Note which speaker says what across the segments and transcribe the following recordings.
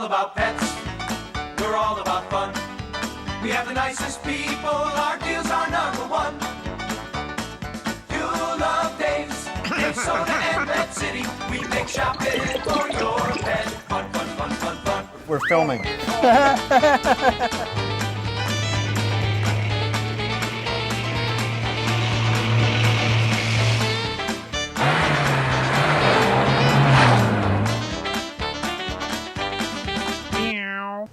Speaker 1: all about pets. We're all about fun. We have the nicest people. Our deals are number one. You'll love Dave's, Minnesota and Pet City. We make shopping for your pet fun, fun, fun, fun, fun.
Speaker 2: We're filming.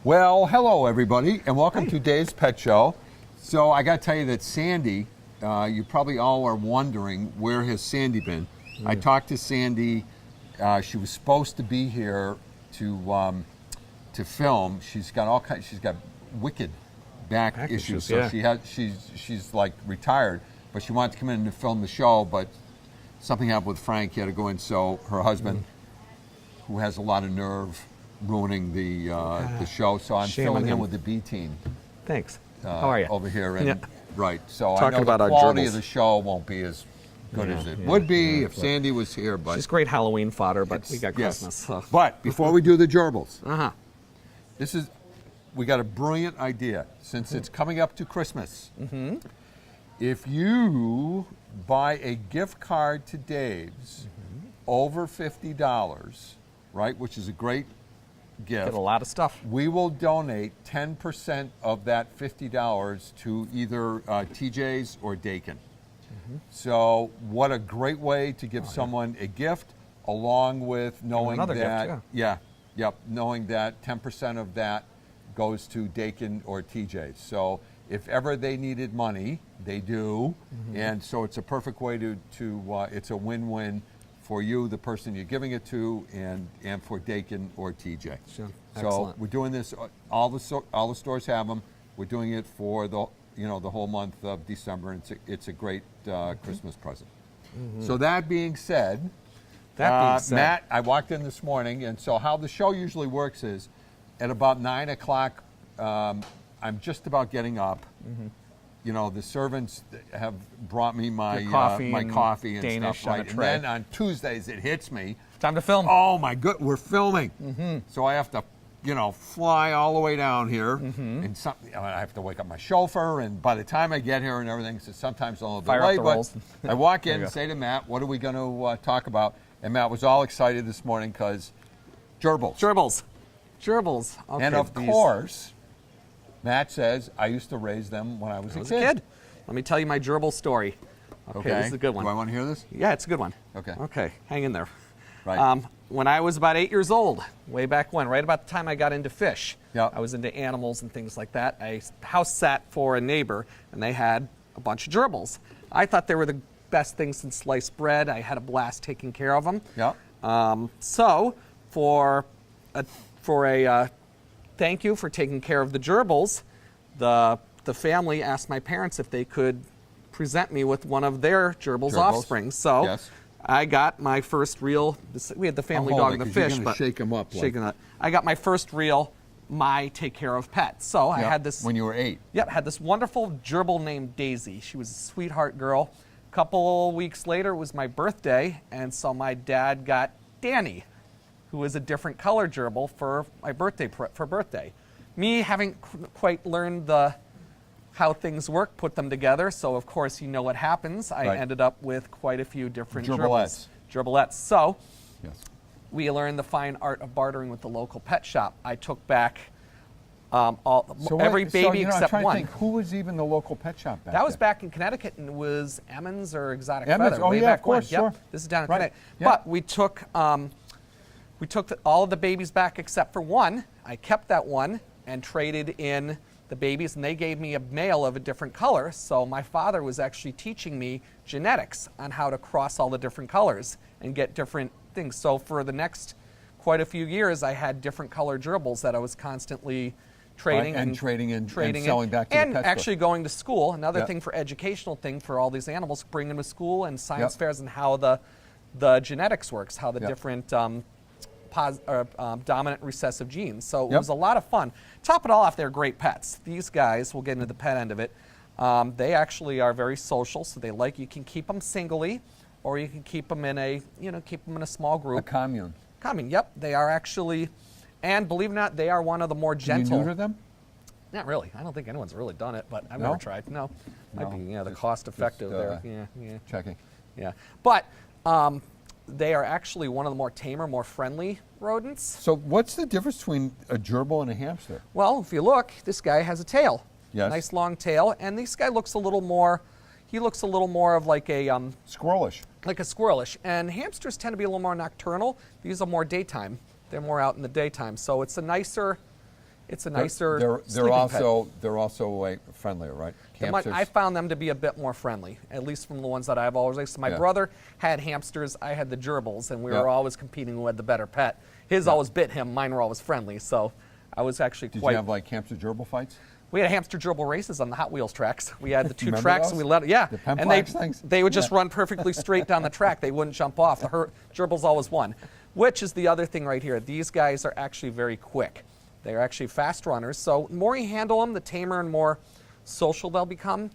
Speaker 2: Well, hello everybody, and welcome to Dave's Pet Show. So I got to tell you that Sandy, you probably all are wondering, where has Sandy been? I talked to Sandy. She was supposed to be here to film. She's got all kinds. She's got wicked back issues, so
Speaker 3: yeah.
Speaker 2: she's like retired, but she wanted to come in to film the show, but something happened with Frank. He had to go in, so her husband, who has a lot of nerve, ruining the show, so I'm
Speaker 3: Shame
Speaker 2: filling
Speaker 3: on
Speaker 2: in
Speaker 3: him.
Speaker 2: with the B team.
Speaker 3: Thanks. How are you?
Speaker 2: Over here, and
Speaker 3: Yeah.
Speaker 2: right. So
Speaker 3: Talking
Speaker 2: I know
Speaker 3: about
Speaker 2: the
Speaker 3: our
Speaker 2: quality
Speaker 3: gerbils.
Speaker 2: of the show won't be as good as it
Speaker 3: yeah,
Speaker 2: would be
Speaker 3: yeah,
Speaker 2: if Sandy was here. But
Speaker 3: She's great Halloween fodder, but we got
Speaker 2: yes.
Speaker 3: Christmas. So.
Speaker 2: But before we do the gerbils,
Speaker 3: Uh-huh.
Speaker 2: we got a brilliant idea since it's coming up to Christmas. If you buy a gift card to Dave's over $50, right, which is a great gift,
Speaker 3: Get a lot of stuff.
Speaker 2: we will donate 10% of that $50 to either TJ's or Dakin. So what a great way to give someone a gift, along with knowing
Speaker 3: another
Speaker 2: that,
Speaker 3: gift,
Speaker 2: knowing that 10% of that goes to Dakin or TJ's. So if ever they needed money, they do, and so it's a perfect way to it's a win-win for you, the person you're giving it to, and for Dakin or TJ.
Speaker 3: Sure.
Speaker 2: So
Speaker 3: Excellent.
Speaker 2: we're doing this. All the stores have them. We're doing it for the whole month of December. And it's a great Christmas present. So that being said, Matt, I walked in this morning, and so how the show usually works is, at about 9 o'clock, I'm just about getting up. You know, the servants have brought me my
Speaker 3: coffee
Speaker 2: my
Speaker 3: and
Speaker 2: coffee and
Speaker 3: Danish
Speaker 2: stuff,
Speaker 3: on a
Speaker 2: right? And
Speaker 3: tray.
Speaker 2: then on Tuesdays it hits me.
Speaker 3: Time to film.
Speaker 2: Oh my good, we're filming. So I have to, fly all the way down here, and I have to wake up my chauffeur. And by the time I get here and everything, so sometimes I'm a little bit
Speaker 3: Fire up
Speaker 2: late.
Speaker 3: the
Speaker 2: But
Speaker 3: rolls.
Speaker 2: I walk
Speaker 3: There
Speaker 2: in
Speaker 3: you
Speaker 2: and
Speaker 3: go.
Speaker 2: say to Matt, "What are we going to talk about?" And Matt was all excited this morning because gerbils.
Speaker 3: Gerbils. Okay,
Speaker 2: And of course, Matt says, "I used to raise them when I was a kid."
Speaker 3: Let me tell you my gerbil story. Okay, this is a good one.
Speaker 2: Do I want to hear this?
Speaker 3: Yeah, it's a good one.
Speaker 2: Okay.
Speaker 3: Okay, hang in there.
Speaker 2: Right.
Speaker 3: When I was about 8 years old, way back when, right about the time I got into fish,
Speaker 2: Yep.
Speaker 3: I was into animals and things like that. I house sat for a neighbor, and they had a bunch of gerbils. I thought they were the best thing since sliced bread. I had a blast taking care of them.
Speaker 2: Yep.
Speaker 3: So for a thank you for taking care of the gerbils, the family asked my parents if they could present me with one of their gerbils' offspring. So
Speaker 2: Yes.
Speaker 3: I got my first real. We had the family
Speaker 2: hold
Speaker 3: dog
Speaker 2: it,
Speaker 3: and the
Speaker 2: 'cause you're
Speaker 3: fish,
Speaker 2: gonna
Speaker 3: but
Speaker 2: shake 'em up like-
Speaker 3: shaking that. I got my first real take care of pet. So I
Speaker 2: Yep.
Speaker 3: had this.
Speaker 2: When you were 8.
Speaker 3: Yep, had this wonderful gerbil named Daisy. She was a sweetheart girl. A couple weeks later was my birthday, and so my dad got Danny, who was a different color gerbil for my birthday. Me having quite learned how things work, put them together. So of course you know what happens. I
Speaker 2: Right.
Speaker 3: ended up with quite a few different
Speaker 2: Gerbillettes.
Speaker 3: Gerbillettes. So
Speaker 2: Yes.
Speaker 3: we learned the fine art of bartering with the local pet shop. I took back every baby
Speaker 2: I'm
Speaker 3: except
Speaker 2: trying
Speaker 3: one.
Speaker 2: to think, who was even the local pet shop back
Speaker 3: That was
Speaker 2: then?
Speaker 3: back in Connecticut, and it was Emmons or Exotic
Speaker 2: Emmons,
Speaker 3: Feather.
Speaker 2: oh
Speaker 3: way
Speaker 2: yeah,
Speaker 3: back
Speaker 2: of course,
Speaker 3: when.
Speaker 2: sure.
Speaker 3: Yep, this is down in
Speaker 2: Right,
Speaker 3: Connecticut.
Speaker 2: yeah.
Speaker 3: But we took all of the babies back except for one. I kept that one and traded in the babies, and they gave me a male of a different color. So my father was actually teaching me genetics on how to cross all the different colors and get different things. So for the next quite a few years, I had different color gerbils that I was constantly trading
Speaker 2: and trading in and
Speaker 3: in,
Speaker 2: selling back to the
Speaker 3: and
Speaker 2: pet store.
Speaker 3: actually going to school. Another
Speaker 2: Yep.
Speaker 3: thing for educational thing for all these animals, bring them to school and science
Speaker 2: Yep.
Speaker 3: fairs and how the genetics works, how the
Speaker 2: Yep.
Speaker 3: different dominant recessive genes. So it
Speaker 2: Yep.
Speaker 3: was a lot of fun. Top it all off, they're great pets. These guys, we'll get into the pet end of it. They actually are very social, so you can keep them singly, or you can keep them in a small group.
Speaker 2: A commune.
Speaker 3: Yep, they are actually And believe it or not, they are one of the more
Speaker 2: Can you
Speaker 3: gentle.
Speaker 2: neuter them?
Speaker 3: Not really. I don't think anyone's really done it, but I've
Speaker 2: No?
Speaker 3: never tried. No. Might
Speaker 2: No,
Speaker 3: be the
Speaker 2: just-
Speaker 3: cost effective
Speaker 2: just,
Speaker 3: there. Yeah.
Speaker 2: Checking.
Speaker 3: Yeah. But they are actually one of the more tamer, more friendly rodents.
Speaker 2: So what's the difference between a gerbil and a hamster?
Speaker 3: Well, if you look, this guy has a tail.
Speaker 2: Yes.
Speaker 3: Nice long tail, and this guy looks a little more. He looks a little more of like a
Speaker 2: Squirrelish.
Speaker 3: squirrelish. And hamsters tend to be a little more nocturnal. These are more daytime. They're more out in the daytime, so it's a nicer. It's a nicer.
Speaker 2: They're
Speaker 3: sleeping
Speaker 2: also like friendlier, right?
Speaker 3: pet. I found them to be a bit more friendly, at least from the ones that I've always raised. So my
Speaker 2: Yeah.
Speaker 3: brother had hamsters. I had the gerbils, and we
Speaker 2: Yeah.
Speaker 3: were always competing who had the better pet. His always bit him. Mine were always friendly. So I was actually
Speaker 2: Did
Speaker 3: quite.
Speaker 2: you have like hamster gerbil fights?
Speaker 3: We had hamster gerbil races on the Hot Wheels tracks. We had the two
Speaker 2: Remember
Speaker 3: tracks,
Speaker 2: those?
Speaker 3: and we let
Speaker 2: The Pen
Speaker 3: and
Speaker 2: Flags things?
Speaker 3: they would just
Speaker 2: Yeah.
Speaker 3: run perfectly straight down the track. They wouldn't jump off. The gerbils always won, which is the other thing right here. These guys are actually very quick. They are actually fast runners. So the more you handle them, the tamer and more social they'll become.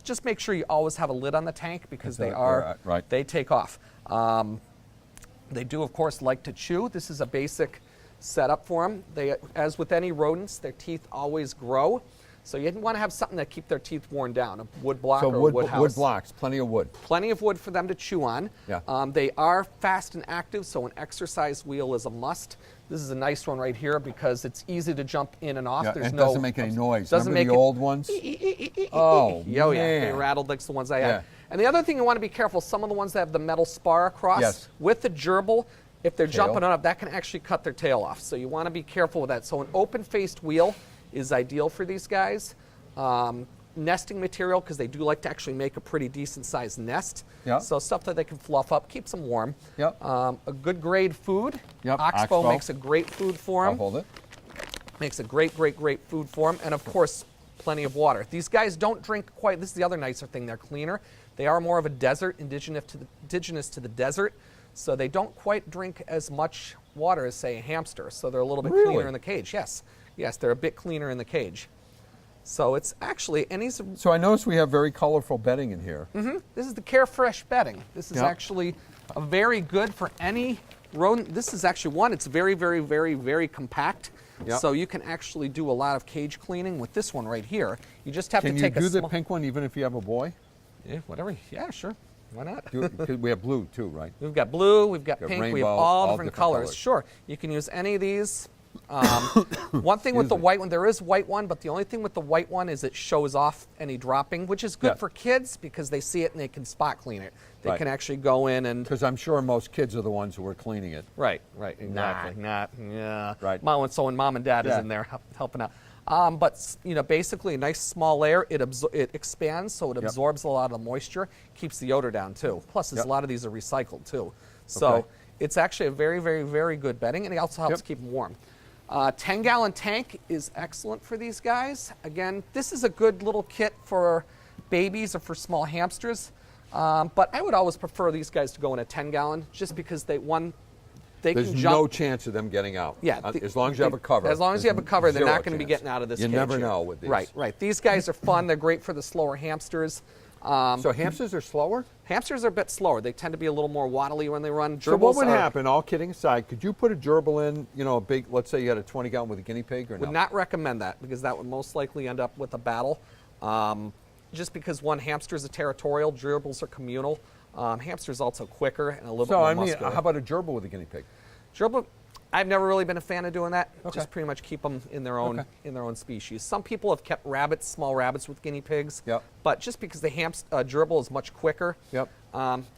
Speaker 3: Just make sure you always have a lid on the tank because they
Speaker 2: right.
Speaker 3: they take off. They do, of course, like to chew. This is a basic setup for them. They, as with any rodents, their teeth always grow. So you want to have something that keep their teeth worn down, a wood block
Speaker 2: So
Speaker 3: or a
Speaker 2: wood
Speaker 3: wood house.
Speaker 2: wood blocks, plenty of wood.
Speaker 3: Plenty of wood for them to chew on.
Speaker 2: Yeah.
Speaker 3: They are fast and active, so an exercise wheel is a must. This is a nice one right here because it's easy to jump in and off.
Speaker 2: Yeah,
Speaker 3: There's
Speaker 2: and it
Speaker 3: no,
Speaker 2: doesn't make any noise.
Speaker 3: Doesn't
Speaker 2: Remember
Speaker 3: make
Speaker 2: the old ones? Oh,
Speaker 3: yeah,
Speaker 2: man.
Speaker 3: they rattled like the ones I had.
Speaker 2: Yeah.
Speaker 3: And the other thing you want to be careful, some of the ones that have the metal spar across,
Speaker 2: Yes.
Speaker 3: with the gerbil, if they're
Speaker 2: Tail.
Speaker 3: jumping on up, that can actually cut their tail off. So you want to be careful with that. So an open-faced wheel is ideal for these guys. Nesting material, because they do like to actually make a pretty decent-sized nest.
Speaker 2: Yeah.
Speaker 3: So stuff that they can fluff up, keeps them warm.
Speaker 2: Yep.
Speaker 3: A good grade food.
Speaker 2: Yep,
Speaker 3: Oxbow
Speaker 2: Oxbow.
Speaker 3: makes a great food for
Speaker 2: I'll
Speaker 3: them.
Speaker 2: hold it.
Speaker 3: Makes a great food for them, and of course, plenty of water. These guys don't drink quite. This is the other nicer thing. They're cleaner. They are more of a desert, indigenous to the desert, so they don't quite drink as much water as, say, a hamster. So they're a little bit
Speaker 2: Really?
Speaker 3: cleaner in the cage. Yes, they're a bit cleaner in the cage. So it's actually, and these.
Speaker 2: So I notice we have very colorful bedding in here.
Speaker 3: This is the Carefresh bedding. This is
Speaker 2: Yep.
Speaker 3: actually a very good for any rodent. This is actually one. It's very compact.
Speaker 2: Yep.
Speaker 3: So you can actually do a lot of cage cleaning with this one right here. You just have
Speaker 2: Can
Speaker 3: to
Speaker 2: you
Speaker 3: take
Speaker 2: do
Speaker 3: a
Speaker 2: the
Speaker 3: small.
Speaker 2: pink one even if you have a boy?
Speaker 3: Yeah, whatever. Yeah, sure. Why not?
Speaker 2: 'Cause we have blue too, right?
Speaker 3: We've got blue, we've got
Speaker 2: Got
Speaker 3: pink, we have
Speaker 2: rainbow,
Speaker 3: all
Speaker 2: all
Speaker 3: different
Speaker 2: different
Speaker 3: colors.
Speaker 2: colors.
Speaker 3: Sure, you can use any of these. One thing with
Speaker 2: Excuse
Speaker 3: the
Speaker 2: me.
Speaker 3: white one, there is white one, but the only thing with the white one is it shows off any dropping, which is good
Speaker 2: Yeah.
Speaker 3: for kids because they see it and they can spot clean it. They
Speaker 2: Right.
Speaker 3: can actually go in and.
Speaker 2: Because I'm sure most kids are the ones who are cleaning it.
Speaker 3: Right, exactly. Yeah.
Speaker 2: Right.
Speaker 3: So when mom and dad is
Speaker 2: Yeah.
Speaker 3: in there helping out. But basically a nice small layer. It expands, so it
Speaker 2: Yep.
Speaker 3: absorbs a lot of the moisture, keeps the odor down too. Plus, a
Speaker 2: Yep.
Speaker 3: lot of these are recycled too. So
Speaker 2: Okay.
Speaker 3: it's actually a very good bedding, and it also helps
Speaker 2: Yep.
Speaker 3: keep them warm. 10-gallon tank is excellent for these guys. Again, this is a good little kit for babies or for small hamsters. But I would always prefer these guys to go in a 10-gallon, just because they
Speaker 2: There's
Speaker 3: can jump.
Speaker 2: no chance of them getting out.
Speaker 3: Yeah,
Speaker 2: As long as you have a cover.
Speaker 3: As long as you have a cover, they're
Speaker 2: Zero
Speaker 3: not going to be
Speaker 2: chance.
Speaker 3: getting out of this
Speaker 2: You
Speaker 3: cage
Speaker 2: never
Speaker 3: here.
Speaker 2: know with these.
Speaker 3: Right. These guys are fun. They're great for the slower hamsters.
Speaker 2: So hamsters are slower?
Speaker 3: Hamsters are a bit slower. They tend to be a little more waddly when they run.
Speaker 2: So what
Speaker 3: Gerbils
Speaker 2: would
Speaker 3: are-
Speaker 2: happen, all kidding aside, could you put a gerbil in, a big, let's say you had a 20-gallon with a guinea pig or no?
Speaker 3: Would not recommend that because that would most likely end up with a battle. Just because one, hamster is a territorial, gerbils are communal. Hamster's also quicker and a little bit
Speaker 2: So
Speaker 3: more
Speaker 2: I mean,
Speaker 3: muscular.
Speaker 2: how about a gerbil with a guinea pig?
Speaker 3: Gerbil, I've never really been a fan of doing that.
Speaker 2: Okay.
Speaker 3: Just pretty much keep them in their own
Speaker 2: Okay.
Speaker 3: in their own species. Some people have kept rabbits, small rabbits, with guinea pigs.
Speaker 2: Yep.
Speaker 3: But just because the gerbil is much quicker,
Speaker 2: Yep.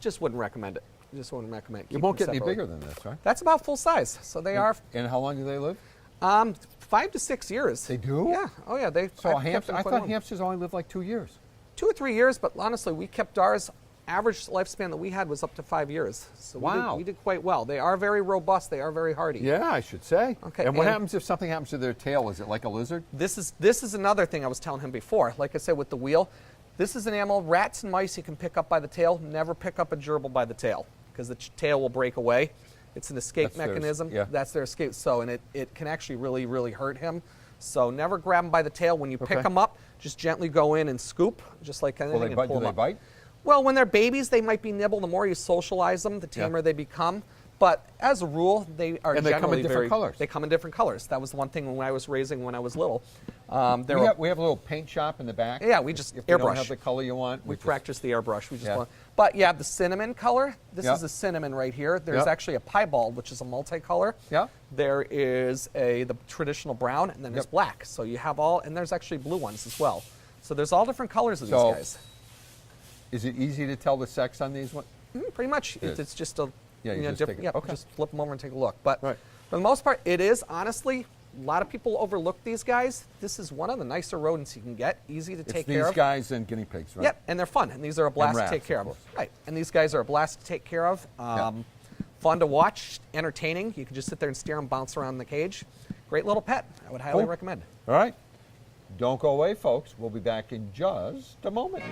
Speaker 3: just wouldn't recommend it. Just wouldn't recommend it.
Speaker 2: It
Speaker 3: Keep
Speaker 2: won't
Speaker 3: them
Speaker 2: get any
Speaker 3: separate.
Speaker 2: bigger than this, right?
Speaker 3: That's about full size. So they are
Speaker 2: And how long do they live?
Speaker 3: 5 to 6 years.
Speaker 2: They do?
Speaker 3: Yeah. Oh yeah.
Speaker 2: So
Speaker 3: I've
Speaker 2: a
Speaker 3: kept
Speaker 2: hamster,
Speaker 3: them
Speaker 2: I
Speaker 3: quite
Speaker 2: thought
Speaker 3: long.
Speaker 2: hamsters only live like 2 years.
Speaker 3: 2 or 3 years, but honestly, we kept ours. Average lifespan that we had was up to 5 years. So
Speaker 2: Wow.
Speaker 3: we did quite well. They are very robust. They are very hardy.
Speaker 2: Yeah, I should say.
Speaker 3: Okay,
Speaker 2: And what
Speaker 3: and-
Speaker 2: happens if something happens to their tail? Is it like a lizard?
Speaker 3: This is another thing I was telling him before. Like I said, with the wheel, this is an animal. Rats and mice you can pick up by the tail. Never pick up a gerbil by the tail because the tail will break away. It's an escape
Speaker 2: That's theirs,
Speaker 3: mechanism.
Speaker 2: yeah.
Speaker 3: That's their escape. So, and it can actually really hurt him. So never grab them by the tail. When you pick
Speaker 2: Okay.
Speaker 3: them up, just gently go in and scoop, just like anything,
Speaker 2: Will they
Speaker 3: and
Speaker 2: bite?
Speaker 3: pull
Speaker 2: Do
Speaker 3: them
Speaker 2: they
Speaker 3: up.
Speaker 2: bite?
Speaker 3: Well, when they're babies, they might be nibble. The more you socialize them, the
Speaker 2: Yeah.
Speaker 3: tamer they become. But as a rule, they are
Speaker 2: And they come in
Speaker 3: generally
Speaker 2: different colors.
Speaker 3: They come in different colors. That was one thing when I was raising when I was little.
Speaker 2: We have a little paint shop in the back.
Speaker 3: Yeah, we just
Speaker 2: if you don't
Speaker 3: airbrush.
Speaker 2: have the color you want,
Speaker 3: We
Speaker 2: just-
Speaker 3: practice the airbrush. We just
Speaker 2: Yeah.
Speaker 3: want, but yeah, the cinnamon color. This
Speaker 2: Yep.
Speaker 3: is a cinnamon right here. There's
Speaker 2: Yep.
Speaker 3: actually a piebald, which is a multicolor.
Speaker 2: Yeah.
Speaker 3: There is the traditional brown, and then there's
Speaker 2: Yep.
Speaker 3: black. So you have all, and there's actually blue ones as well. So there's all different colors of
Speaker 2: So-
Speaker 3: these guys.
Speaker 2: Is it easy to tell the sex on these ones?
Speaker 3: Pretty much,
Speaker 2: It is.
Speaker 3: it's just a
Speaker 2: Yeah, you just
Speaker 3: different.
Speaker 2: take it.
Speaker 3: Yeah,
Speaker 2: Okay.
Speaker 3: just flip them over and take a look. But
Speaker 2: Right.
Speaker 3: for the most part, it is honestly. A lot of people overlook these guys. This is one of the nicer rodents you can get. Easy to
Speaker 2: It's
Speaker 3: take
Speaker 2: these
Speaker 3: care of.
Speaker 2: guys and guinea pigs, right?
Speaker 3: Yep, and they're fun, and these are a blast
Speaker 2: rats,
Speaker 3: to take care
Speaker 2: of
Speaker 3: of.
Speaker 2: course.
Speaker 3: Right, and these guys are a blast to take care of. Fun to watch, entertaining. You can just sit there and stare and bounce around in the cage. Great little pet. I would highly
Speaker 2: Cool.
Speaker 3: recommend.
Speaker 2: All right. Don't go away, folks. We'll be back in just a moment.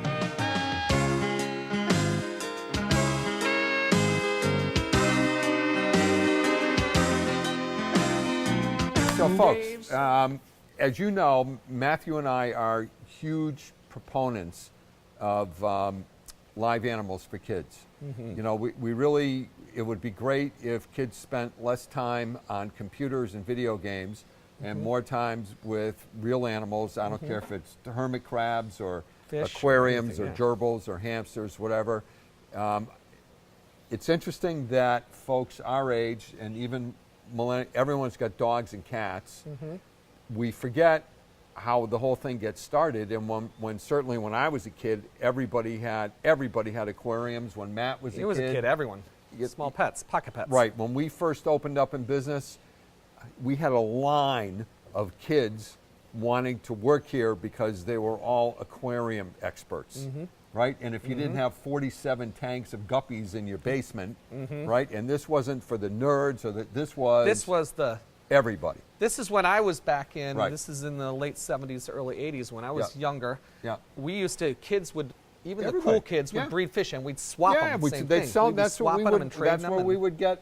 Speaker 2: So, folks, as you know, Matthew and I are huge proponents of live animals for kids. You know, we really, it would be great if kids spent less time on computers and video games and more times with real animals. I don't care if it's hermit crabs or
Speaker 3: Fish,
Speaker 2: aquariums or
Speaker 3: anything,
Speaker 2: gerbils or hamsters, whatever. It's interesting that folks our age and even everyone's got dogs and cats. We forget how the whole thing gets started, and when certainly when I was a kid, everybody had aquariums. When Matt was
Speaker 3: He was a kid, everyone. Small pets, pocket pets.
Speaker 2: Right. When we first opened up in business, we had a line of kids wanting to work here because they were all aquarium experts. Right? And if you didn't have 47 tanks of guppies in your basement, right? And this wasn't for the nerds, or this was
Speaker 3: the.
Speaker 2: everybody.
Speaker 3: This is when I was back in.
Speaker 2: Right.
Speaker 3: This is in the late '70s, early '80s when I was
Speaker 2: Yeah.
Speaker 3: younger.
Speaker 2: Yeah.
Speaker 3: We used to. Kids would. Even the
Speaker 2: Everybody.
Speaker 3: cool kids would
Speaker 2: Yeah.
Speaker 3: breed fish, and we'd swap
Speaker 2: Yeah,
Speaker 3: them.
Speaker 2: we,
Speaker 3: Same
Speaker 2: they'd
Speaker 3: thing.
Speaker 2: sell.
Speaker 3: We'd be
Speaker 2: That's what we
Speaker 3: swapping them
Speaker 2: would.
Speaker 3: and trading
Speaker 2: That's
Speaker 3: them
Speaker 2: where
Speaker 3: and
Speaker 2: we would get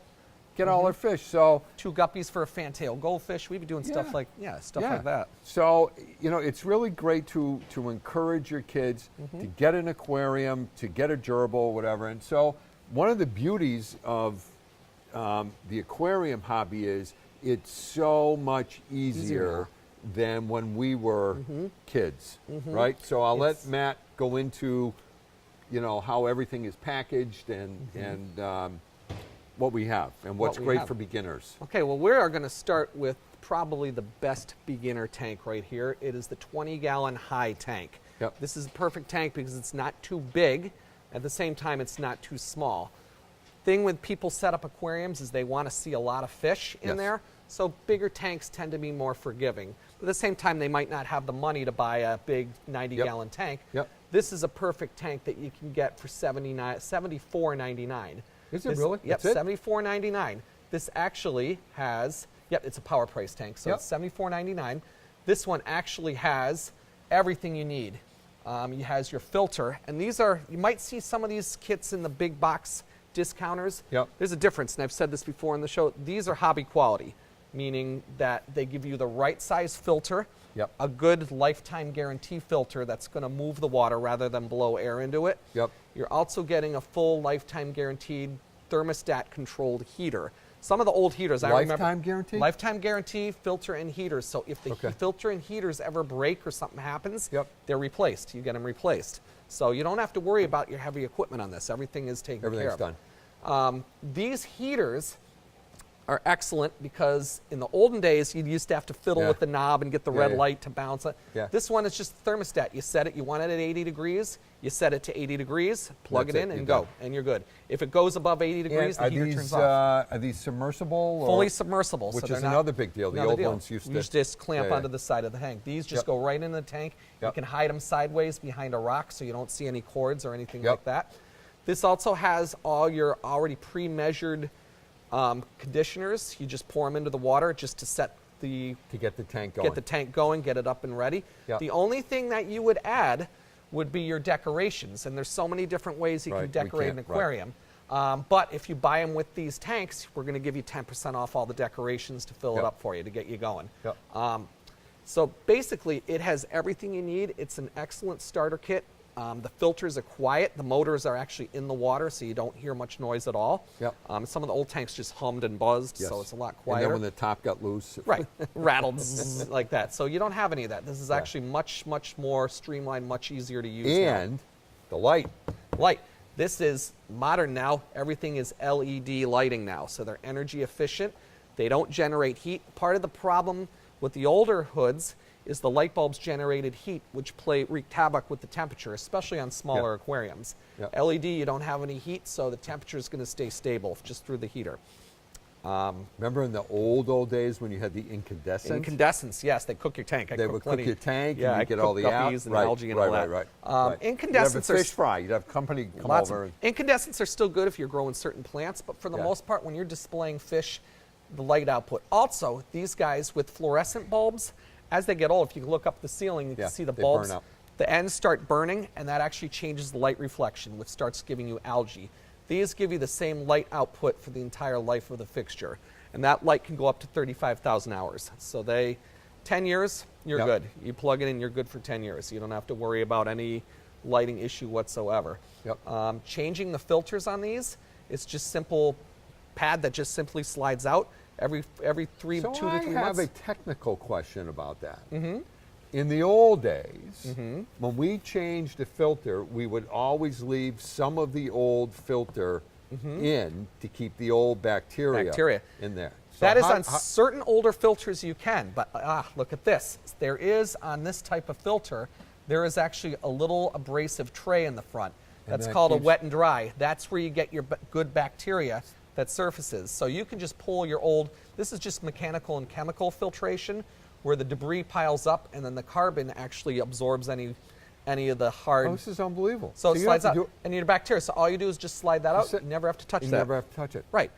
Speaker 2: all our fish. So
Speaker 3: 2 guppies for a fantail goldfish. We'd be doing stuff
Speaker 2: Yeah.
Speaker 3: like stuff like that.
Speaker 2: So, you know, it's really great to encourage your kids to get an aquarium, to get a gerbil, whatever. And so one of the beauties of the aquarium hobby is it's so much easier than when we were kids, right? So I'll let Matt go into, you know, how everything is packaged and what we have and what's
Speaker 3: What we
Speaker 2: great
Speaker 3: have.
Speaker 2: for beginners.
Speaker 3: Okay, well, we are going to start with probably the best beginner tank right here. It is the 20-gallon high tank.
Speaker 2: Yep.
Speaker 3: This is a perfect tank because it's not too big. At the same time, it's not too small. Thing with people set up aquariums is they want to see a lot of fish in
Speaker 2: Yes.
Speaker 3: there. So bigger tanks tend to be more forgiving. But at the same time, they might not have the money to buy a big 90-gallon tank.
Speaker 2: Yep.
Speaker 3: This is a perfect tank that you can get for $74.99.
Speaker 2: Is it really?
Speaker 3: Yep,
Speaker 2: That's it?
Speaker 3: $74.99. This actually has, it's a power price tank, so
Speaker 2: Yep.
Speaker 3: it's $74.99. This one actually has everything you need. It has your filter, and these are, you might see some of these kits in the big box discounters.
Speaker 2: Yep.
Speaker 3: There's a difference, and I've said this before in the show. These are hobby quality, meaning that they give you the right size filter,
Speaker 2: Yep.
Speaker 3: a good lifetime guarantee filter that's going to move the water rather than blow air into it.
Speaker 2: Yep.
Speaker 3: You're also getting a full lifetime guaranteed thermostat controlled heater. Some of the old heaters, I remember.
Speaker 2: Lifetime guarantee?
Speaker 3: Lifetime guarantee, filter and heaters. So if the
Speaker 2: Okay.
Speaker 3: filter and heaters ever break or something happens,
Speaker 2: Yep.
Speaker 3: they're replaced. You get them replaced. So you don't have to worry about your heavy equipment on this. Everything is taken care
Speaker 2: Everything's
Speaker 3: of.
Speaker 2: done.
Speaker 3: These heaters are excellent because in the olden days, you used to have to fiddle
Speaker 2: Yeah.
Speaker 3: with the knob and get the
Speaker 2: Yeah,
Speaker 3: red
Speaker 2: yeah.
Speaker 3: light to bounce it.
Speaker 2: Yeah.
Speaker 3: This one is just thermostat. You set it, you want it at 80 degrees, you set it to 80 degrees, plug
Speaker 2: That's
Speaker 3: it
Speaker 2: it,
Speaker 3: in, and
Speaker 2: you're
Speaker 3: go,
Speaker 2: done.
Speaker 3: and you're good. If it goes above 80 degrees, the
Speaker 2: are
Speaker 3: heater
Speaker 2: these
Speaker 3: turns off.
Speaker 2: are these submersible? Or,
Speaker 3: Fully submersible.
Speaker 2: Which
Speaker 3: so they're
Speaker 2: is
Speaker 3: not-
Speaker 2: another big deal. The
Speaker 3: another
Speaker 2: old
Speaker 3: deal.
Speaker 2: ones used
Speaker 3: You
Speaker 2: to
Speaker 3: just clamp
Speaker 2: yeah,
Speaker 3: onto
Speaker 2: yeah.
Speaker 3: the side of the tank. These just
Speaker 2: Yep.
Speaker 3: go right in the tank. You
Speaker 2: Yep.
Speaker 3: can hide them sideways behind a rock so you don't see any cords or anything
Speaker 2: Yep.
Speaker 3: like that. This also has all your already pre-measured conditioners. You just pour them into the water just to set the
Speaker 2: to get the tank going.
Speaker 3: get the tank going, get it up and ready.
Speaker 2: Yep.
Speaker 3: The only thing that you would add would be your decorations, and there's so many different ways you
Speaker 2: Right,
Speaker 3: can
Speaker 2: we
Speaker 3: decorate an
Speaker 2: can't- right.
Speaker 3: aquarium. But if you buy them with these tanks, we're going to give you 10% off all the decorations to fill
Speaker 2: Yep.
Speaker 3: it up for you to get you going.
Speaker 2: Yep.
Speaker 3: So basically, it has everything you need. It's an excellent starter kit. The filters are quiet. The motors are actually in the water, so you don't hear much noise at all.
Speaker 2: Yep.
Speaker 3: Some of the old tanks just hummed and buzzed,
Speaker 2: Yes.
Speaker 3: so it's a lot
Speaker 2: And
Speaker 3: quieter.
Speaker 2: then when the top got loose.
Speaker 3: Right, rattled zzz, like that. So you don't have any of that. This is actually much, much more streamlined, much easier to use now.
Speaker 2: And the light.
Speaker 3: Light. This is modern now. Everything is LED lighting now, so they're energy efficient. They don't generate heat. Part of the problem with the older hoods is the light bulbs generated heat, which wreaked havoc with the temperature, especially on smaller aquariums.
Speaker 2: Yep.
Speaker 3: LED, you don't have any heat, so the temperature is going to stay stable just through the heater.
Speaker 2: Remember in the old days when you had the incandescent?
Speaker 3: Incandescents, yes, they cook your tank.
Speaker 2: They would cook your tank,
Speaker 3: Yeah,
Speaker 2: and
Speaker 3: I
Speaker 2: you get all the
Speaker 3: cook
Speaker 2: out.
Speaker 3: guppies and algae and all that.
Speaker 2: Right.
Speaker 3: Incandescents
Speaker 2: You'd have
Speaker 3: are
Speaker 2: a fish fry. You'd have company come
Speaker 3: Lots
Speaker 2: over.
Speaker 3: of incandescents are still good if you're growing certain plants, but for the
Speaker 2: Yeah.
Speaker 3: most part, when you're displaying fish, the light output. Also, these guys with fluorescent bulbs, as they get old, if you look up the ceiling, you
Speaker 2: Yeah,
Speaker 3: can see the
Speaker 2: they
Speaker 3: bulbs.
Speaker 2: burn up.
Speaker 3: The ends start burning, and that actually changes the light reflection, which starts giving you algae. These give you the same light output for the entire life of the fixture, and that light can go up to 35,000 hours. So 10 years, you're
Speaker 2: Yep.
Speaker 3: good. You plug it in, you're good for 10 years. You don't have to worry about any lighting issue whatsoever.
Speaker 2: Yep.
Speaker 3: Changing the filters on these, it's just simple pad that just simply slides out every
Speaker 2: So
Speaker 3: 2 to 3
Speaker 2: I have
Speaker 3: months.
Speaker 2: a technical question about that. In the old days, when we changed a filter, we would always leave some of the old filter in to keep the old bacteria in there. So
Speaker 3: That is
Speaker 2: how-
Speaker 3: on certain older filters you can, but look at this. There is on this type of filter, there is actually a little abrasive tray in the front.
Speaker 2: And
Speaker 3: That's
Speaker 2: that
Speaker 3: called a
Speaker 2: keeps-
Speaker 3: wet and dry. That's where you get your good bacteria that surfaces. So you can just pull your old, this is just mechanical and chemical filtration, where the debris piles up and then the carbon actually absorbs any of the hard.
Speaker 2: Oh, this is unbelievable.
Speaker 3: So it
Speaker 2: you
Speaker 3: slides
Speaker 2: have to
Speaker 3: out, and your bacteria. So all you do is just slide that out.
Speaker 2: sit-
Speaker 3: You never have to touch
Speaker 2: You
Speaker 3: that.
Speaker 2: never have to touch it.
Speaker 3: Right.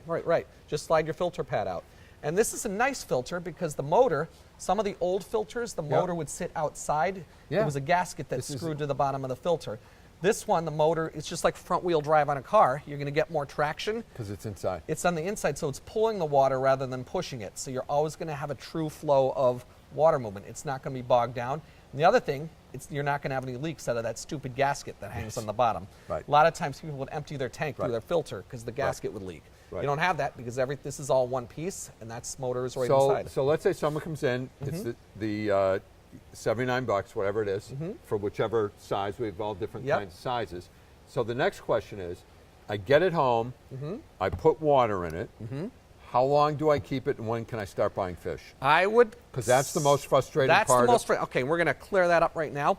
Speaker 3: Just slide your filter pad out. And this is a nice filter because the motor, some of the old filters, the motor would sit outside.
Speaker 2: Yeah.
Speaker 3: There was a gasket that
Speaker 2: This is-
Speaker 3: screwed to the bottom of the filter. This one, the motor, it's just like front wheel drive on a car. You're going to get more traction.
Speaker 2: Because it's inside.
Speaker 3: It's on the inside, so it's pulling the water rather than pushing it. So you're always going to have a true flow of water movement. It's not going to be bogged down. And the other thing, you're not going to have any leaks out of that stupid gasket that hangs on the bottom.
Speaker 2: Right.
Speaker 3: A lot of times people would empty their tank through
Speaker 2: Right.
Speaker 3: their filter because the gasket would leak.
Speaker 2: Right.
Speaker 3: You don't have that because this is all one piece, and that's motor is right
Speaker 2: So,
Speaker 3: inside.
Speaker 2: so let's say someone comes in, it's the $79, whatever it is, for whichever size. We have all different
Speaker 3: Yep.
Speaker 2: kinds of sizes. So the next question is, I get it home, I put water in it. How long do I keep it, and when can I start buying fish?
Speaker 3: I would.
Speaker 2: Because that's the most frustrating
Speaker 3: That's
Speaker 2: part.
Speaker 3: the most. Okay, we're going to clear that up right now.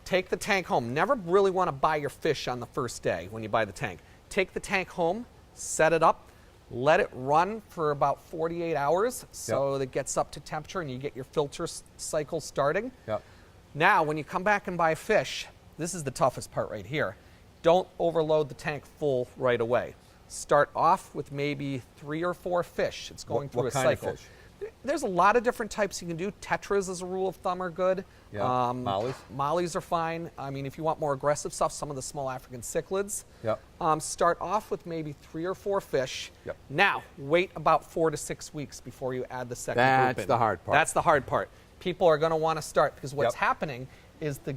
Speaker 3: Take the tank home. Never really want to buy your fish on the first day when you buy the tank. Take the tank home, set it up, let it run for about 48 hours so that it gets up to temperature and you get your filter cycle starting.
Speaker 2: Yep.
Speaker 3: Now, when you come back and buy fish, this is the toughest part right here. Don't overload the tank full right away. Start off with maybe 3 or 4 fish. It's going through
Speaker 2: what
Speaker 3: a
Speaker 2: kind of
Speaker 3: cycle.
Speaker 2: fish?
Speaker 3: There's a lot of different types you can do. Tetras, as a rule of thumb, are good.
Speaker 2: Yeah. Mollies?
Speaker 3: Mollies are fine. I mean, if you want more aggressive stuff, some of the small African cichlids.
Speaker 2: Yep.
Speaker 3: Start off with maybe 3 or 4 fish.
Speaker 2: Yep.
Speaker 3: Now, wait about 4 to 6 weeks before you add the second group
Speaker 2: That's
Speaker 3: in.
Speaker 2: the hard part.
Speaker 3: That's the hard part. People are going to want to start because what's
Speaker 2: Yep.
Speaker 3: happening is the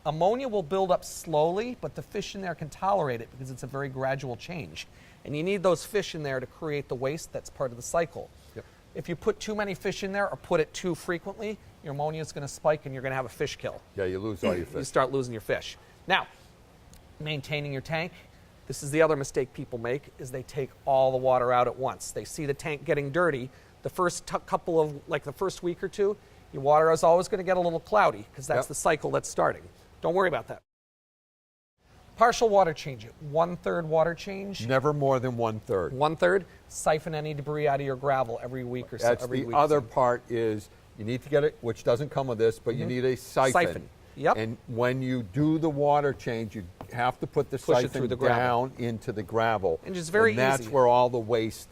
Speaker 3: ammonia will build up slowly, but the fish in there can tolerate it because it's a very gradual change. And you need those fish in there to create the waste that's part of the cycle.
Speaker 2: Yep.
Speaker 3: If you put too many fish in there or put it too frequently, your ammonia is going to spike and you're going to have a fish kill.
Speaker 2: Yeah, you lose all your
Speaker 3: You
Speaker 2: fish.
Speaker 3: start losing your fish. Now, maintaining your tank. This is the other mistake people make, is they take all the water out at once. They see the tank getting dirty. The first couple of, like the first week or two, your water is always going to get a little cloudy because that's
Speaker 2: Yep.
Speaker 3: the cycle that's starting. Don't worry about that. Partial water change. 1/3 water change.
Speaker 2: Never more than 1/3.
Speaker 3: 1/3. Siphon any debris out of your gravel every week or so.
Speaker 2: That's
Speaker 3: every
Speaker 2: the
Speaker 3: week
Speaker 2: other
Speaker 3: or so.
Speaker 2: part is you need to get it, which doesn't come with this, but you need a siphon.
Speaker 3: Siphon. Yep.
Speaker 2: And when you do the water change, you have to put the
Speaker 3: Push it
Speaker 2: siphon
Speaker 3: through the gravel.
Speaker 2: down into the gravel.
Speaker 3: And just very
Speaker 2: that's
Speaker 3: easy.
Speaker 2: where all the waste,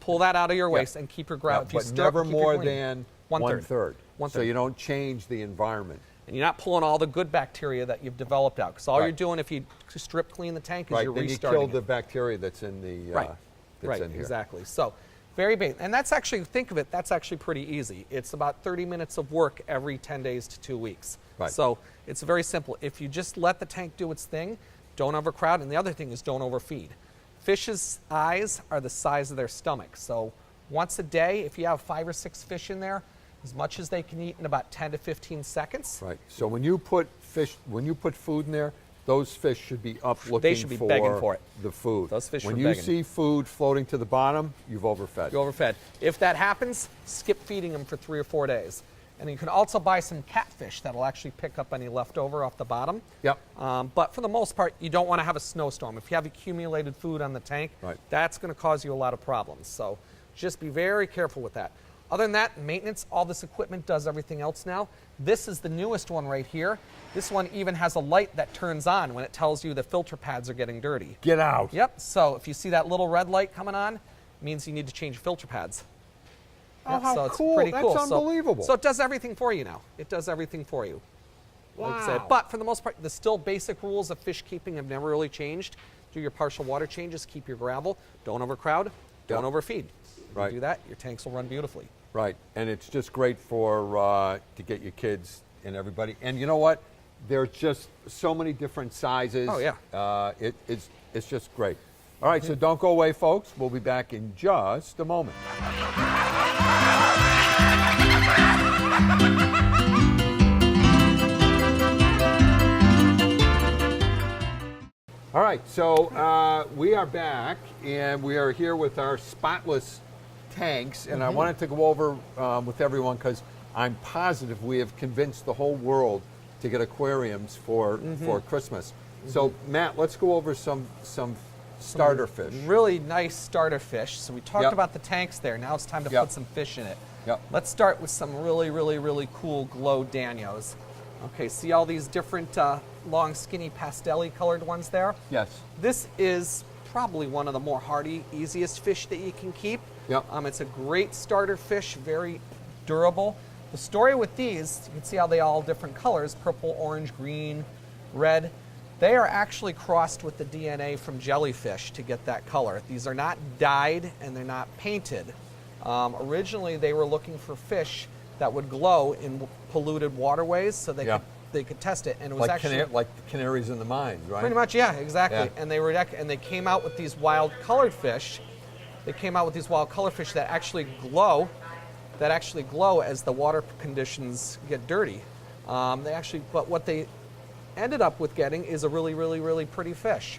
Speaker 3: Pull that out of your waste and keep your gravel. If you
Speaker 2: but
Speaker 3: stir up,
Speaker 2: never
Speaker 3: keep it
Speaker 2: more
Speaker 3: clean.
Speaker 2: than
Speaker 3: 1/3.
Speaker 2: 1/3. So you don't change the environment.
Speaker 3: And you're not pulling all the good bacteria that you've developed out. Because all
Speaker 2: Right.
Speaker 3: you're doing if you strip clean the tank is
Speaker 2: Right,
Speaker 3: you're
Speaker 2: then you
Speaker 3: restarting
Speaker 2: kill
Speaker 3: it.
Speaker 2: the bacteria that's in the
Speaker 3: Right.
Speaker 2: that's
Speaker 3: Right,
Speaker 2: in here.
Speaker 3: exactly. So very basic. And that's actually, think of it, that's actually pretty easy. It's about 30 minutes of work every 10 days to 2 weeks.
Speaker 2: Right.
Speaker 3: So It's very simple. If you just let the tank do its thing, don't overcrowd, and the other thing is don't overfeed. Fish's eyes are the size of their stomach, so once a day, if you have 5 or 6 fish in there, as much as they can eat in about 10 to 15 seconds.
Speaker 2: Right. So when you put food in there, those fish should be up looking
Speaker 3: They should be begging for it.
Speaker 2: The food.
Speaker 3: Those fish
Speaker 2: when
Speaker 3: are
Speaker 2: you
Speaker 3: begging.
Speaker 2: see food floating to the bottom, you've overfed.
Speaker 3: You're overfed. If that happens, skip feeding them for 3 or 4 days. And you can also buy some catfish that'll actually pick up any leftover off the bottom.
Speaker 2: Yep.
Speaker 3: But for the most part, you don't want to have a snowstorm. If you have accumulated food on the tank,
Speaker 2: Right.
Speaker 3: that's going to cause you a lot of problems. So just be very careful with that. Other than that, maintenance, all this equipment does everything else now. This is the newest one right here. This one even has a light that turns on when it tells you the filter pads are getting dirty.
Speaker 2: Get out.
Speaker 3: Yep, so if you see that little red light coming on, it means you need to change filter pads.
Speaker 2: Oh,
Speaker 3: Yep,
Speaker 2: how
Speaker 3: so it's
Speaker 2: cool.
Speaker 3: pretty
Speaker 2: That's
Speaker 3: cool.
Speaker 2: unbelievable.
Speaker 3: So it does everything for you now. It does everything for you. Like I said.
Speaker 2: Wow.
Speaker 3: But for the most part, the still basic rules of fish keeping have never really changed. Do your partial water changes, keep your gravel, don't overcrowd, don't
Speaker 2: Yep.
Speaker 3: overfeed.
Speaker 2: Right.
Speaker 3: You do that, your tanks will run beautifully.
Speaker 2: Right, and it's just great for to get your kids and everybody. And you know what? There's just so many different sizes.
Speaker 3: Oh, yeah.
Speaker 2: It's just great. All right, so don't go away, folks. We'll be back in just a moment. All right, so we are back, and we are here with our spotless tanks, and I wanted to go over with everyone because I'm positive we have convinced the whole world to get aquariums for Christmas. So, Matt, let's go over some starter fish.
Speaker 3: Really nice starter fish. So we talked
Speaker 2: Yep.
Speaker 3: about the tanks there. Now it's time to
Speaker 2: Yep.
Speaker 3: put some fish in it.
Speaker 2: Yep.
Speaker 3: Let's start with some really, really, really cool glow danios. Okay, see all these different long, skinny, pastel-y colored ones there?
Speaker 2: Yes.
Speaker 3: This is probably one of the more hardy, easiest fish that you can keep.
Speaker 2: Yep.
Speaker 3: It's a great starter fish, very durable. The story with these, you can see how they all different colors, purple, orange, green, red. They are actually crossed with the DNA from jellyfish to get that color. These are not dyed and they're not painted. Originally, they were looking for fish that would glow in polluted waterways so they could test it, and it was actually
Speaker 2: like the canaries in the mines, right?
Speaker 3: pretty much, yeah, exactly.
Speaker 2: Yeah.
Speaker 3: And they came out with these wild colored fish. They came out with these wild color fish that actually glow as the water conditions get dirty. But what they ended up with getting is a really, really, really pretty fish.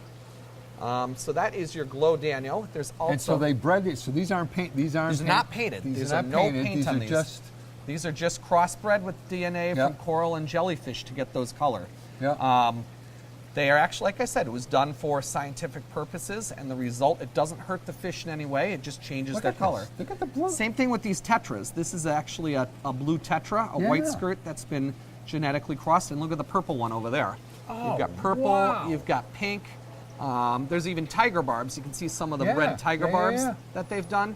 Speaker 3: So that is your glow Daniel. There's also
Speaker 2: And so they bred these. So these aren't painted. These aren't
Speaker 3: these are not painted.
Speaker 2: These
Speaker 3: These
Speaker 2: are
Speaker 3: are
Speaker 2: not
Speaker 3: no
Speaker 2: painted.
Speaker 3: paint
Speaker 2: These
Speaker 3: on
Speaker 2: are
Speaker 3: these.
Speaker 2: just
Speaker 3: These are just crossbred with DNA
Speaker 2: Yeah.
Speaker 3: from coral and jellyfish to get those color.
Speaker 2: yeah.
Speaker 3: They are actually, like I said, it was done for scientific purposes, and the result, it doesn't hurt the fish in any way. It just changes
Speaker 2: Look
Speaker 3: their
Speaker 2: at
Speaker 3: color.
Speaker 2: this. Look at the blue.
Speaker 3: Same thing with these tetras. This is actually a blue tetra, a white
Speaker 2: Yeah.
Speaker 3: skirt that's been genetically crossed. And look at the purple one over there.
Speaker 2: Oh,
Speaker 3: you've got purple,
Speaker 2: wow.
Speaker 3: you've got pink. There's even tiger barbs. You can see some of the
Speaker 2: Yeah,
Speaker 3: red tiger
Speaker 2: yeah,
Speaker 3: barbs
Speaker 2: yeah.
Speaker 3: that they've done.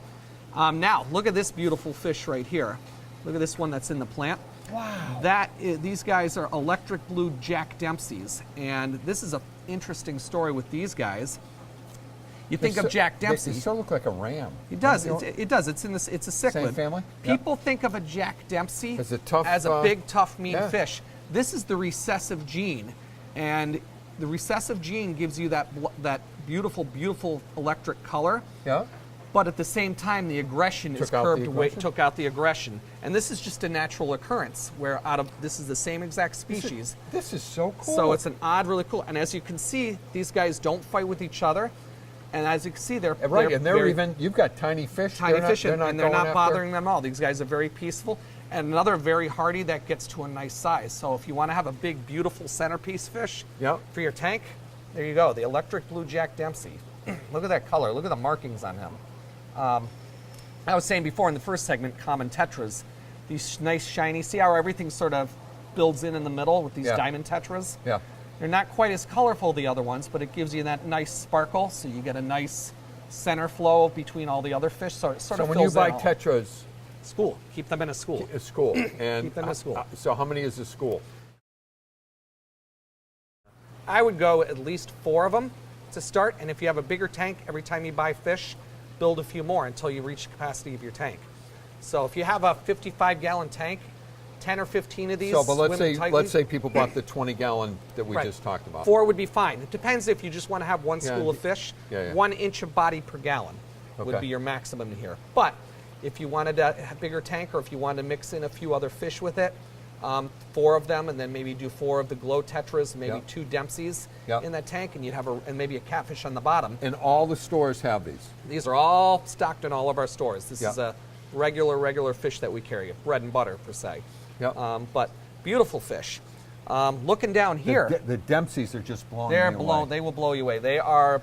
Speaker 3: Now, look at this beautiful fish right here. Look at this one that's in the plant.
Speaker 2: Wow.
Speaker 3: These guys are electric blue Jack Dempseys, and this is an interesting story with these guys. You think of Jack Dempsey.
Speaker 2: They still look like a ram.
Speaker 3: It does.
Speaker 2: Don't
Speaker 3: It does. It's in this. It's a cichlid.
Speaker 2: Same family? Yep.
Speaker 3: People think of a Jack Dempsey
Speaker 2: As a tough,
Speaker 3: as a big, tough, mean
Speaker 2: yeah.
Speaker 3: fish. This is the recessive gene, and the recessive gene gives you that beautiful, beautiful electric color.
Speaker 2: Yeah.
Speaker 3: But at the same time, the aggression is
Speaker 2: Took out the
Speaker 3: curbed away.
Speaker 2: aggression?
Speaker 3: Took out the aggression, and this is just a natural occurrence where this is the same exact species.
Speaker 2: This is so cool.
Speaker 3: So it's an odd, really cool. And as you can see, these guys don't fight with each other. And as you can see, they're
Speaker 2: right, and they're
Speaker 3: very
Speaker 2: even. You've got tiny fish.
Speaker 3: tiny fish,
Speaker 2: They're
Speaker 3: and
Speaker 2: not
Speaker 3: they're
Speaker 2: going
Speaker 3: not
Speaker 2: after-
Speaker 3: bothering them at all. These guys are very peaceful. And another very hardy that gets to a nice size. So if you want to have a big, beautiful centerpiece fish
Speaker 2: Yep.
Speaker 3: for your tank, there you go. The electric blue Jack Dempsey. Look at that color. Look at the markings on him. I was saying before in the first segment, common tetras, these nice shiny, see how everything sort of builds in the middle with these
Speaker 2: Yeah.
Speaker 3: diamond tetras?
Speaker 2: Yeah.
Speaker 3: They're not quite as colorful the other ones, but it gives you that nice sparkle, so you get a nice center flow between all the other fish. So it sort
Speaker 2: So
Speaker 3: of
Speaker 2: when you
Speaker 3: fills
Speaker 2: buy
Speaker 3: in all.
Speaker 2: tetras,
Speaker 3: School, keep them in a school.
Speaker 2: a school, and
Speaker 3: Keep them in a school.
Speaker 2: So how many is a school?
Speaker 3: I would go at least 4 of them to start, and if you have a bigger tank, every time you buy fish, build a few more until you reach the capacity of your tank. So if you have a 55-gallon tank, 10 or 15 of these.
Speaker 2: So, but let's
Speaker 3: swim
Speaker 2: say
Speaker 3: tightly.
Speaker 2: people bought the 20-gallon that we
Speaker 3: Right.
Speaker 2: just talked about.
Speaker 3: 4 would be fine. It depends if you just want to have one
Speaker 2: Yeah,
Speaker 3: school of fish.
Speaker 2: yeah.
Speaker 3: 1 inch of body per gallon would
Speaker 2: Okay.
Speaker 3: be your maximum here. But if you wanted a bigger tank, or if you wanted to mix in a few other fish with it, 4 of them, and then maybe do 4 of the glow tetras, maybe
Speaker 2: Yep.
Speaker 3: 2 Dempseys
Speaker 2: Yep.
Speaker 3: in that tank, and you'd have and maybe a catfish on the bottom.
Speaker 2: And all the stores have these.
Speaker 3: These are all stocked in all of our stores. This
Speaker 2: Yep.
Speaker 3: is a regular fish that we carry, bread and butter per se.
Speaker 2: Yep.
Speaker 3: But beautiful fish. Looking down here,
Speaker 2: The Dempseys are just blowing
Speaker 3: they're
Speaker 2: me away.
Speaker 3: blown. They will blow you away. They are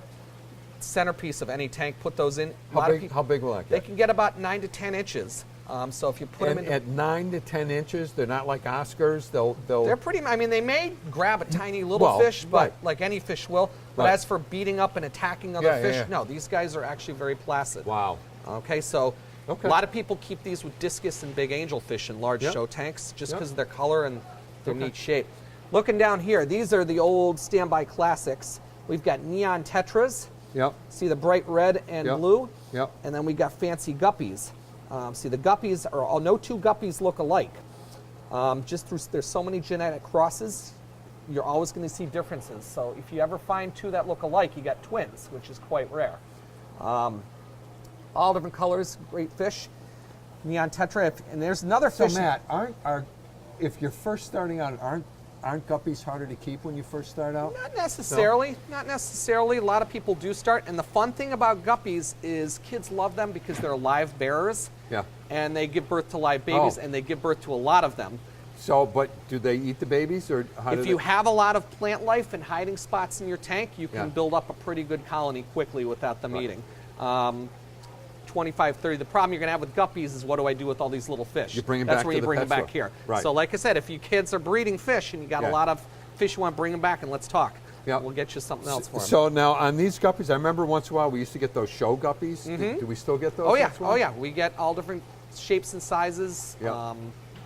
Speaker 3: centerpiece of any tank. Put those in. A lot of people-
Speaker 2: How big will that
Speaker 3: They
Speaker 2: get?
Speaker 3: can get about 9 to 10 inches. So if you put them
Speaker 2: And
Speaker 3: in,
Speaker 2: at 9 to 10 inches, they're not like Oscars. They'll
Speaker 3: they're pretty. I mean, they may grab a tiny little
Speaker 2: Well,
Speaker 3: fish, but
Speaker 2: right.
Speaker 3: like any fish will. But
Speaker 2: Right.
Speaker 3: as for beating up and attacking other
Speaker 2: Yeah, yeah,
Speaker 3: fish,
Speaker 2: yeah.
Speaker 3: no. These guys are actually very placid.
Speaker 2: Wow.
Speaker 3: Okay, so
Speaker 2: Okay.
Speaker 3: a lot of people keep these with discus and big angelfish in large
Speaker 2: Yep.
Speaker 3: show tanks just
Speaker 2: Yep.
Speaker 3: because of their color and their
Speaker 2: Okay.
Speaker 3: neat shape. Looking down here, these are the old standby classics. We've got neon tetras.
Speaker 2: Yep.
Speaker 3: See the bright red and
Speaker 2: Yep.
Speaker 3: blue?
Speaker 2: Yep.
Speaker 3: And then we got fancy guppies. See, the guppies are all, no 2 guppies look alike. Just through, there's so many genetic crosses, you're always going to see differences. So if you ever find 2 that look alike, you got twins, which is quite rare. All different colors, great fish. Neon tetra, and there's another
Speaker 2: So
Speaker 3: fish.
Speaker 2: Matt, if you're first starting out, aren't guppies harder to keep when you first start out?
Speaker 3: Not necessarily. Not necessarily. A lot of people do start. And the fun thing about guppies is kids love them because they're live bearers.
Speaker 2: Yeah.
Speaker 3: And they give birth to live babies,
Speaker 2: Oh.
Speaker 3: and they give birth to a lot of them.
Speaker 2: So, but do they eat the babies, or how do
Speaker 3: If
Speaker 2: they?
Speaker 3: you have a lot of plant life and hiding spots in your tank, you can
Speaker 2: Yeah.
Speaker 3: build up a pretty good colony quickly without them
Speaker 2: Right.
Speaker 3: eating. 25, 30. The problem you're going to have with guppies is what do I do with all these little fish?
Speaker 2: You bring 'em
Speaker 3: That's
Speaker 2: back
Speaker 3: where
Speaker 2: to
Speaker 3: you
Speaker 2: the
Speaker 3: bring them
Speaker 2: pet
Speaker 3: back
Speaker 2: store.
Speaker 3: here.
Speaker 2: Right.
Speaker 3: So like I said, if you kids are breeding fish and you got
Speaker 2: Yeah.
Speaker 3: a lot of fish you want to bring them back, and let's talk.
Speaker 2: Yeah.
Speaker 3: We'll get you something else for them.
Speaker 2: So now on these guppies, I remember once in a while we used to get those show guppies. Do we still get those?
Speaker 3: Oh yeah,
Speaker 2: once in a while?
Speaker 3: oh yeah. We get all different shapes and sizes,
Speaker 2: Yeah.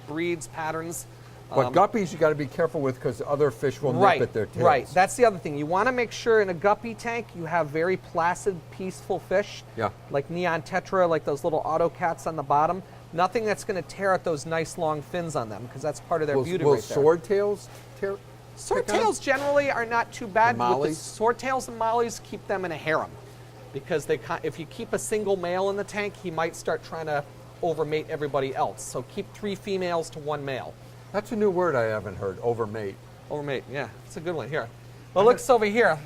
Speaker 3: breeds, patterns.
Speaker 2: But guppies you got to be careful with because other fish will
Speaker 3: Right,
Speaker 2: nip at their tails.
Speaker 3: right. That's the other thing. You want to make sure in a guppy tank you have very placid, peaceful fish.
Speaker 2: Yeah.
Speaker 3: Like neon tetra, like those little auto cats on the bottom. Nothing that's going to tear at those nice long fins on them because that's part of their beauty
Speaker 2: Will
Speaker 3: right there.
Speaker 2: swordtails tear?
Speaker 3: Swordtails generally are not too bad.
Speaker 2: The
Speaker 3: With the
Speaker 2: mollies?
Speaker 3: swordtails and mollies, keep them in a harem because if you keep a single male in the tank, he might start trying to overmate everybody else. So keep 3 females to 1 male.
Speaker 2: That's a new word I haven't heard. Overmate.
Speaker 3: Overmate, yeah, it's a good one here. Well, look over here.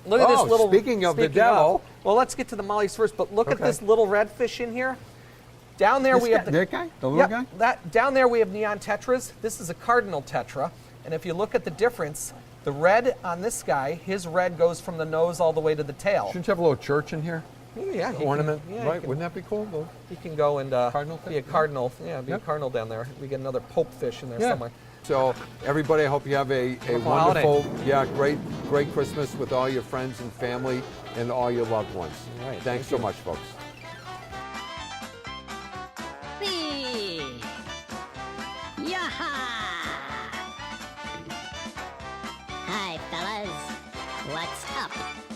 Speaker 3: Look at this
Speaker 2: Oh,
Speaker 3: little.
Speaker 2: speaking of the devil.
Speaker 3: Well, let's get to the mollies first. But look at
Speaker 2: Okay.
Speaker 3: this little redfish in here. Down there we have the
Speaker 2: that guy, the little
Speaker 3: Yep,
Speaker 2: guy.
Speaker 3: that down there we have neon tetras. This is a cardinal tetra, and if you look at the difference, the red on this guy, his red goes from the nose all the way to the tail.
Speaker 2: Shouldn't you have a little church in here?
Speaker 3: Yeah, he
Speaker 2: Ornament,
Speaker 3: Can, yeah, he
Speaker 2: right?
Speaker 3: can-
Speaker 2: Wouldn't that be cool? Little-
Speaker 3: He can go and
Speaker 2: Cardinal
Speaker 3: be a
Speaker 2: thing?
Speaker 3: cardinal. Yeah, be a
Speaker 2: Yep.
Speaker 3: cardinal down there. We get another pope fish in there
Speaker 2: Yeah.
Speaker 3: somewhere.
Speaker 2: So everybody, I hope you have a
Speaker 3: holiday.
Speaker 2: wonderful, great Christmas with all your friends and family and all your loved ones.
Speaker 3: All right,
Speaker 2: Thanks
Speaker 3: thank
Speaker 2: so
Speaker 3: you.
Speaker 2: much, folks.
Speaker 4: Whee! Yaha! Hi, fellas. What's up?